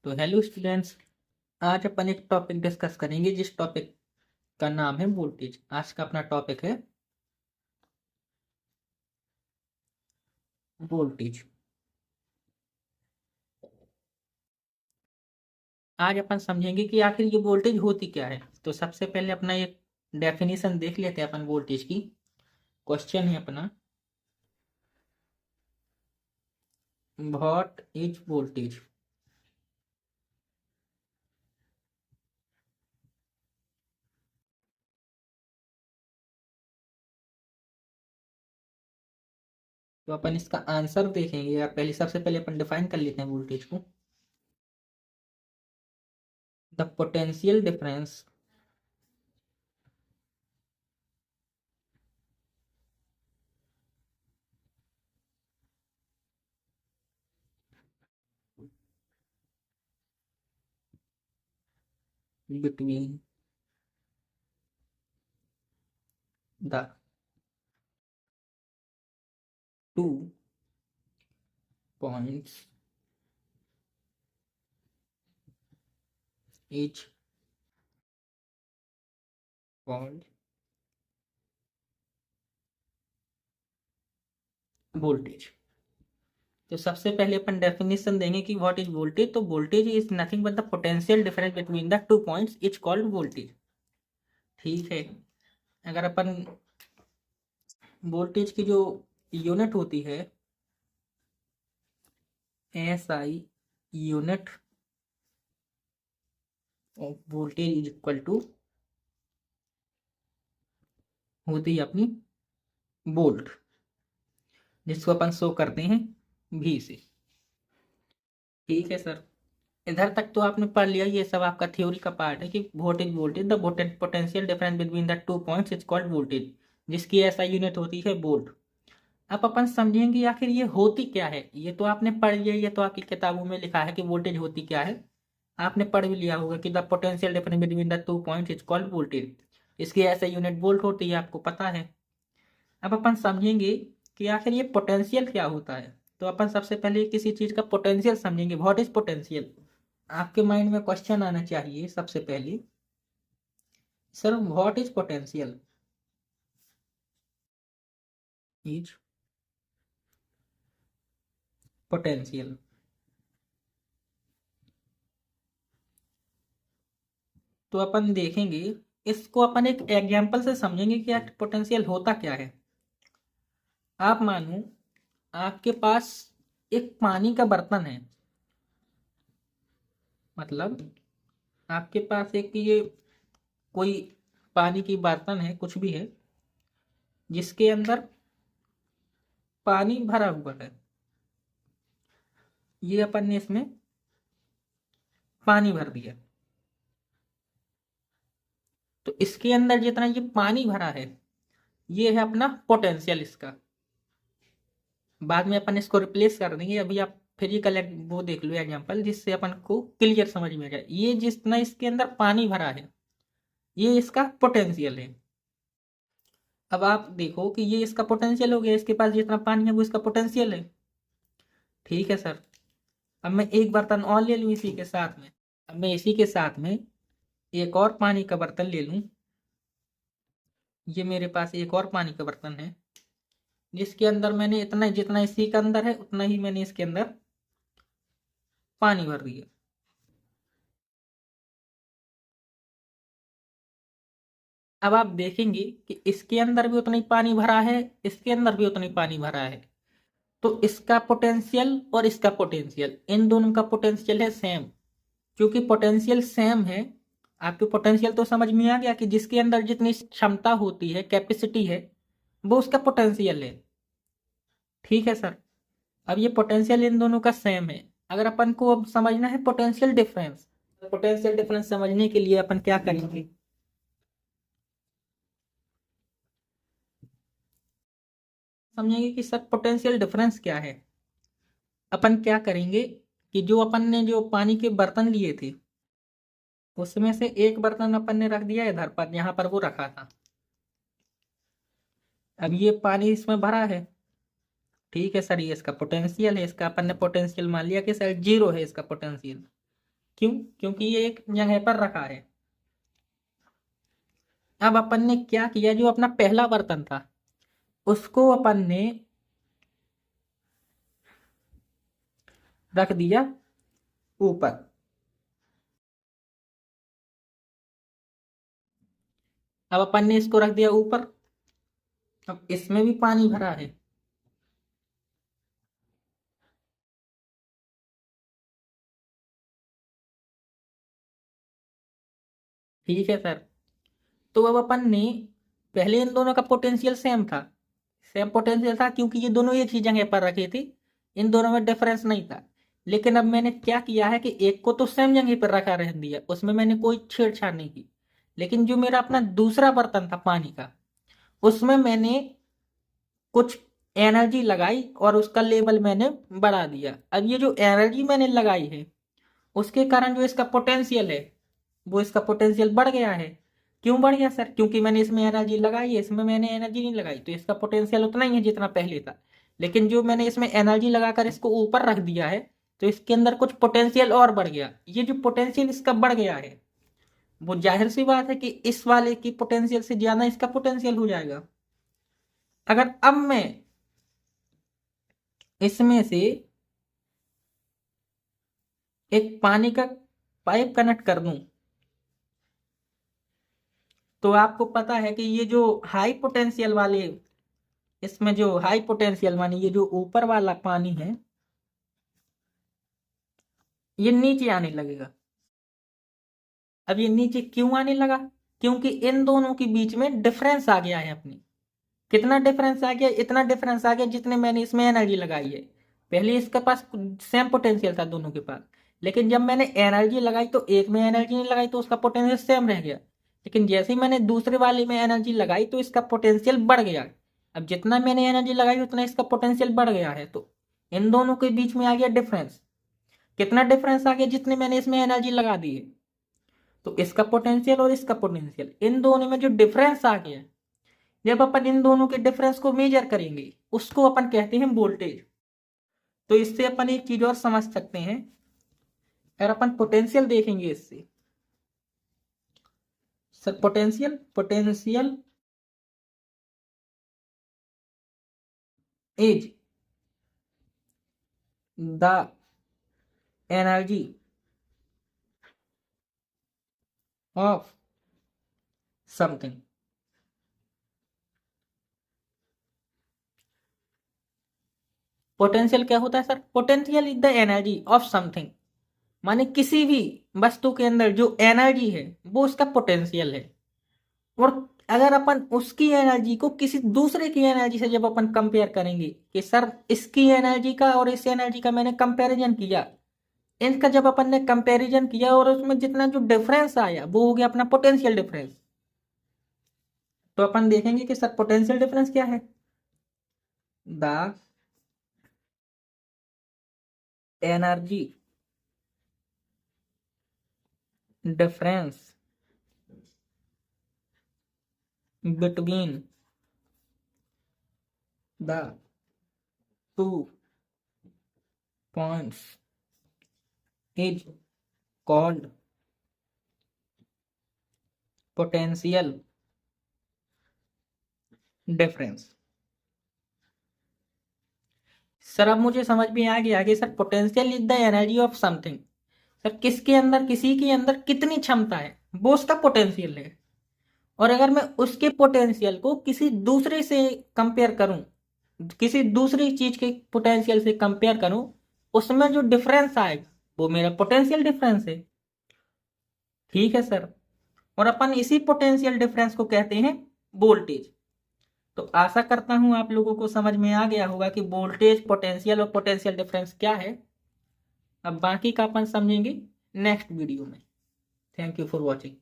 तो hello students, आज अपन एक टॉपिक डिस्कस करेंगे जिस टॉपिक का नाम है वोल्टेज। आज का अपना टॉपिक है वोल्टेज। आज अपन समझेंगे कि आखिर ये वोल्टेज होती क्या है। तो सबसे पहले अपना एक डेफिनेशन देख लेते हैं अपन वोल्टेज की। क्वेश्चन है अपना, व्हाट इज वोल्टेज। तो अपन इसका आंसर देखेंगे या पहले सबसे पहले अपन डिफाइन कर लेते हैं वोल्टेज को। The potential difference between the two points is called voltage. तो सबसे पहले अपन डेफिनेशन देंगे कि व्हाट इज वोल्टेज। तो voltage is nothing but the potential difference between the two points is called voltage. ठीक है। अगर अपन वोल्टेज की जो यूनिट होती है SI unit of voltage is equal to होती है अपनी वोल्ट, जिसको अपन शो करते हैं V से। ठीक है सर, इधर तक तो आपने पढ़ लिया। ये सब आपका थ्योरी का पार्ट है कि voltage the potential difference between the two points is called voltage, जिसकी SI यूनिट होती है वोल्ट। अब अपन समझेंगे आखिर ये होती क्या है। ये तो आपने पढ़ लिया, ये तो आपकी किताबों में लिखा है कि वोल्टेज होती क्या है। आपने पढ़ भी लिया होगा कि the potential difference between the two points is called voltage. इसकी SI यूनिट वोल्ट होती है, आपको पता है। अब अपन समझेंगे कि आखिर ये पोटेंशियल क्या होता है। तो अपन सबसे पहले किसी चीज का पोटेंशियल समझेंगे। What is potential. आपके माइंड में क्वेश्चन आना चाहिए सबसे पहले, sir what is potential. Is potential. तो अपन देखेंगे, इसको अपन एक एग्जांपल से समझेंगे कि पोटेंशियल होता क्या है। आप मानो आपके पास एक पानी का बर्तन है, मतलब आपके पास एक ये कोई पानी की बर्तन है, कुछ भी है, जिसके अंदर पानी भरा हुआ है। ये अपन ने इसमें पानी भर दिया, तो इसके अंदर जितना ये पानी भरा है, ये है अपना पोटेंशियल इसका। बाद में अपन इसको रिप्लेस कर देंगे। अभी आप फिजिकल वो देख लो एग्जांपल, जिससे अपन को क्लियर समझ में आ जाए। ये जितना इसके अंदर पानी भरा है, ये इसका पोटेंशियल है। अब आप देखो कि ये इसका पोटेंशियल हो गया, इसके पास जितना पानी है वो इसका पोटेंशियल है। ठीक है सर। अब मैं एक बर्तन और ले लूँ इसी के साथ में। अब मैं इसी के साथ में एक और पानी का बर्तन ले लूँ। ये मेरे पास एक और पानी का बर्तन है, जिसके अंदर मैंने इतना जितना इसी के अंदर है उतना ही मैंने इसके अंदर पानी भर दिया। अब आप देखेंगे कि इसके अंदर भी उतना ही पानी भरा है, इसके अंदर भी उतना ही पानी भरा है। तो इसका पोटेंशियल और इसका पोटेंशियल, इन दोनों का पोटेंशियल है सेम। क्योंकि पोटेंशियल सेम है, आपके पोटेंशियल तो समझ में आ गया कि जिसके अंदर जितनी क्षमता होती है, कैपेसिटी है, वो उसका पोटेंशियल है। ठीक है सर। अब ये पोटेंशियल इन दोनों का सेम है। अगर अपन को अब समझना है पोटेंशियल डिफरेंस, पोटेंशियल डिफरेंस समझने के लिए अपन क्या करेंगे, समझेंगे कि सर पोटेंशियल डिफरेंस क्या है। अपन क्या करेंगे कि जो अपन ने जो पानी के बर्तन लिए थे, उसमें से एक बर्तन अपन ने रख दिया इधर पर, यहाँ पर वो रखा था। अब ये पानी इसमें भरा है। ठीक है सर, ये इसका पोटेंशियल है। इसका अपन ने पोटेंशियल मान लिया कि सर जीरो है इसका पोटेंशियल। क्यों? क्योंकि ये एक जगह पर रखा है। अब अपन ने क्या किया, जो अपना पहला बर्तन था उसको अपन ने रख दिया ऊपर। अब अपन ने इसको रख दिया ऊपर। अब इसमें भी पानी भरा है। ठीक है सर। तो अब अपन ने पहले इन दोनों का पोटेंशियल सेम था। सेम पोटेंशियल था क्योंकि ये दोनों एक ही जगह पर रखे थे। इन दोनों में डिफरेंस नहीं था। लेकिन अब मैंने क्या किया है कि एक को तो सेम जगह पर रखा रह दिया, उसमें मैंने कोई छेड़छाड़ नहीं की। लेकिन जो मेरा अपना दूसरा बर्तन था पानी का, उसमें मैंने कुछ एनर्जी लगाई और उसका लेवल मैंने बढ़ा दिया। अब ये जो एनर्जी मैंने लगाई है उसके कारण जो इसका पोटेंशियल है वो इसका पोटेंशियल बढ़ गया है। क्यों बढ़ गया सर? क्योंकि मैंने इसमें एनर्जी लगाई है, इसमें मैंने एनर्जी नहीं लगाई, तो इसका पोटेंशियल उतना ही है जितना पहले था। लेकिन जो मैंने इसमें एनर्जी लगाकर इसको ऊपर रख दिया है तो इसके अंदर कुछ पोटेंशियल और बढ़ गया। ये जो पोटेंशियल इसका बढ़ गया है वो जाहिर सी बात है कि इस वाले की पोटेंशियल से ज्यादा इसका पोटेंशियल हो जाएगा। अगर अब मैं इसमें से एक पानी का पाइप कनेक्ट कर दूं तो आपको पता है कि ये जो हाई पोटेंशियल वाले, इसमें जो हाई पोटेंशियल मानी ये जो ऊपर वाला पानी है ये नीचे आने लगेगा। अब ये नीचे क्यों आने लगा? क्योंकि इन दोनों के बीच में डिफरेंस आ गया है अपनी। कितना डिफरेंस आ गया? इतना डिफरेंस आ गया जितने मैंने इसमें एनर्जी लगाई है। पहले इसके पास सेम पोटेंशियल था दोनों के पास, लेकिन जब मैंने एनर्जी लगाई तो एक में एनर्जी नहीं लगाई तो उसका पोटेंशियल सेम रह गया। लेकिन जैसे ही मैंने दूसरे वाले में एनर्जी लगाई तो इसका पोटेंशियल बढ़ गया। अब जितना मैंने एनर्जी लगाई उतना इसका पोटेंशियल बढ़ गया है, तो इन दोनों के बीच में आ गया डिफरेंस। कितना डिफरेंस आ गया? जितने मैंने इसमें एनर्जी लगा दी है। तो इसका पोटेंशियल और इसका पोटेंशियल, इन दोनों में जो डिफरेंस आ गया, जब अपन इन दोनों के डिफरेंस को मेजर करेंगे उसको अपन कहते हैं वोल्टेज। तो इससे अपन एक चीज और समझ सकते हैं। अगर अपन पोटेंशियल देखेंगे इससे, sir potential potential is the energy of something. Potential क्या होता है sir? Potential is the energy of something, माने किसी भी वस्तु के अंदर जो एनर्जी है वो उसका पोटेंशियल है। और अगर अपन उसकी एनर्जी को किसी दूसरे की एनर्जी से जब अपन कंपेयर करेंगे कि सर इसकी एनर्जी का और इस एनर्जी का मैंने कंपैरिजन किया, इनका जब अपन ने कंपैरिजन किया और उसमें जितना जो डिफरेंस आया वो हो गया अपना पोटेंशियल डिफरेंस। तो अपन देखेंगे कि सर पोटेंशियल डिफरेंस क्या है। The energy difference between the two points is called potential difference. Sir अब मुझे समझ में आ गया कि sir potential is the energy of something. Sir किसके अंदर, किसी के अंदर कितनी क्षमता है वो उसका पोटेंशियल है। और अगर मैं उसके पोटेंशियल को किसी दूसरे से कंपेयर करूं, किसी दूसरी चीज के पोटेंशियल से कंपेयर करूं, उसमें जो डिफरेंस आएगा वो मेरा पोटेंशियल डिफरेंस है। ठीक है सर। और अपन इसी पोटेंशियल डिफरेंस को कहते हैं वोल्टेज। तो आशा करता हूं आप लोगों को समझ में आ गया होगा कि वोल्टेज, पोटेंशियल और पोटेंशियल डिफरेंस क्या है। अब बाकी का अपन समझेंगे नेक्स्ट वीडियो में। Thank you for watching.